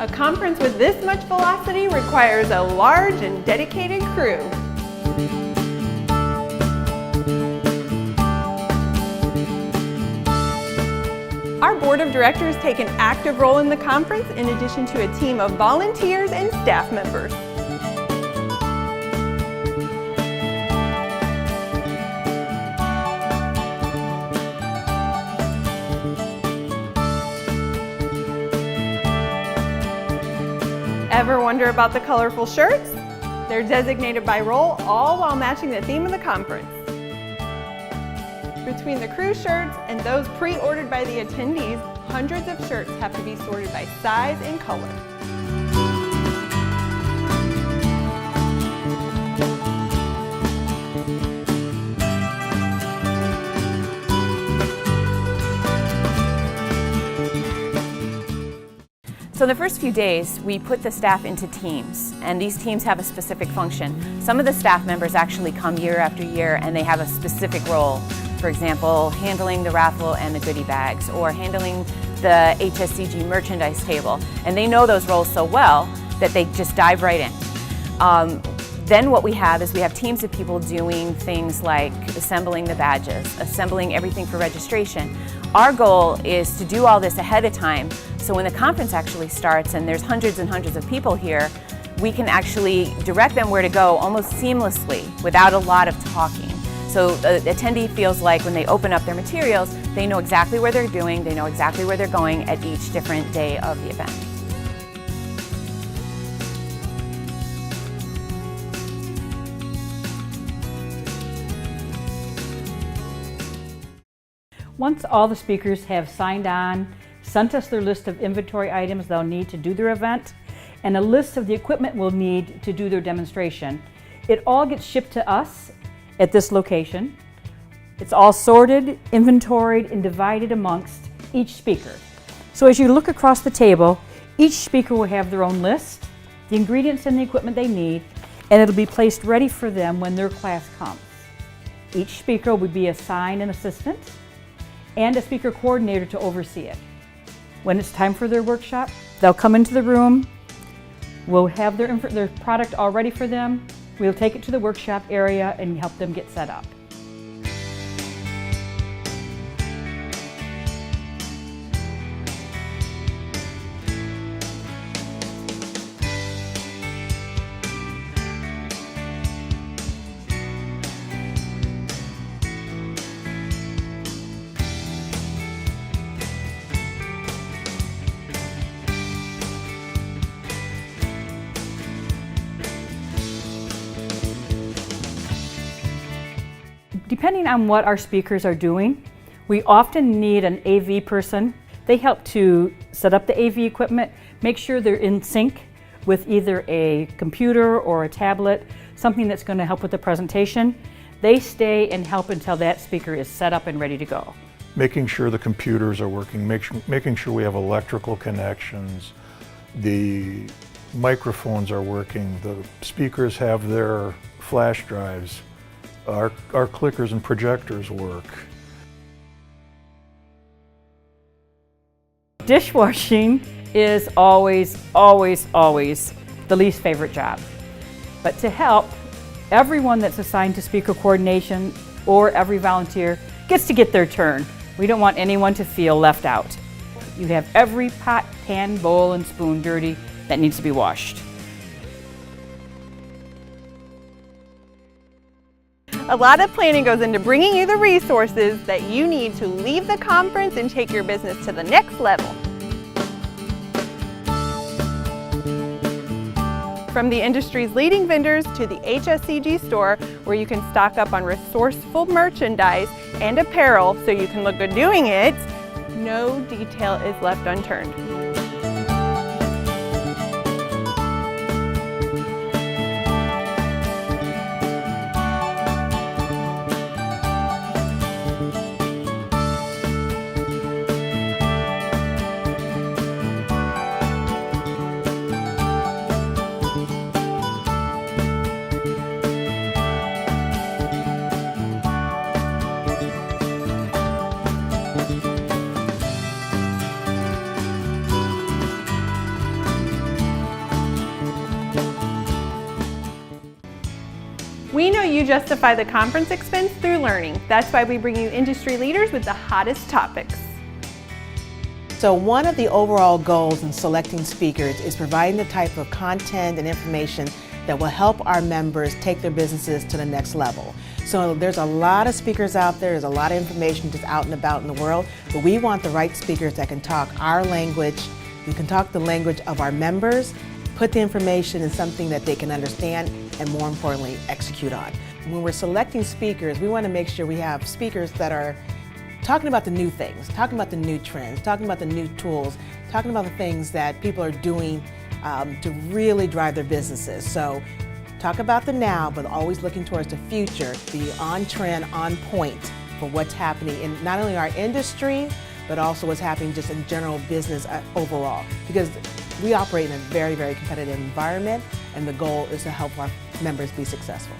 A conference with this much velocity requires a large and dedicated crew. Our board of directors take an active role in the conference in addition to a team of volunteers and staff members. Ever wonder about the colorful shirts? They're designated by role, all while matching the theme of the conference. Between the crew shirts and those pre-ordered by the attendees, hundreds of shirts have to be sorted by size and color. So the first few days, we put the staff into teams, and these teams have a specific function. Some of the staff members actually come year after year and they have a specific role. For example, handling the raffle and the goodie bags, or handling the HSCG merchandise table. And they know those roles so well that they just dive right in. Then what we have is we have teams of people doing things like assembling the badges, assembling everything for registration. Our goal is to do all this ahead of time, so when the conference actually starts and there's hundreds and hundreds of people here, we can actually direct them where to go almost seamlessly without a lot of talking. So the attendee feels like when they open up their materials, they know exactly where they're doing, they know exactly where they're going at each different day of the event. Once all the speakers have signed on, sent us their list of inventory items they'll need to do their event, and a list of the equipment we'll need to do their demonstration, it all gets shipped to us at this location. It's all sorted, inventoried, and divided amongst each speaker. So as you look across the table, each speaker will have their own list, the ingredients and the equipment they need, and it'll be placed ready for them when their class comes. Each speaker will be assigned an assistant and a speaker coordinator to oversee it. When it's time for their workshop, they'll come into the room, we'll have their product all ready for them, we'll take it to the workshop area and help them get set up. Depending on what our speakers are doing, we often need an AV person. They help to set up the AV equipment, make sure they're in sync with either a computer or a tablet, something that's going to help with the presentation. They stay and help until that speaker is set up and ready to go. Making sure the computers are working, making sure we have electrical connections, the microphones are working, the speakers have their flash drives, our clickers and projectors work. Dishwashing is always, always, always the least favorite job. But to help, everyone that's assigned to speaker coordination or every volunteer gets to get their turn. We don't want anyone to feel left out. You have every pot, pan, bowl, and spoon dirty that needs to be washed. A lot of planning goes into bringing you the resources that you need to leave the conference and take your business to the next level. From the industry's leading vendors to the HSCG store, where you can stock up on resourceful merchandise and apparel so you can look good doing it, no detail is left unturned. you justify the conference expense through learning. That's why we bring you industry leaders with the hottest topics. So one of the overall goals in selecting speakers is providing the type of content and information that will help our members take their businesses to the next level. So there's a lot of speakers out there, there's a lot of information just out and about in the world, but we want the right speakers that can talk our language, who can talk the language of our members, put the information in something that they can understand, and more importantly, execute on. When we're selecting speakers, we want to make sure we have speakers that are talking about the new things, talking about the new trends, talking about the new tools, talking about the things that people are doing to really drive their businesses. So talk about the now, but always looking towards the future, be on trend, on point for what's happening in not only our industry, but also what's happening just in general business overall. Because we operate in a very, very competitive environment, and the goal is to help our members be successful.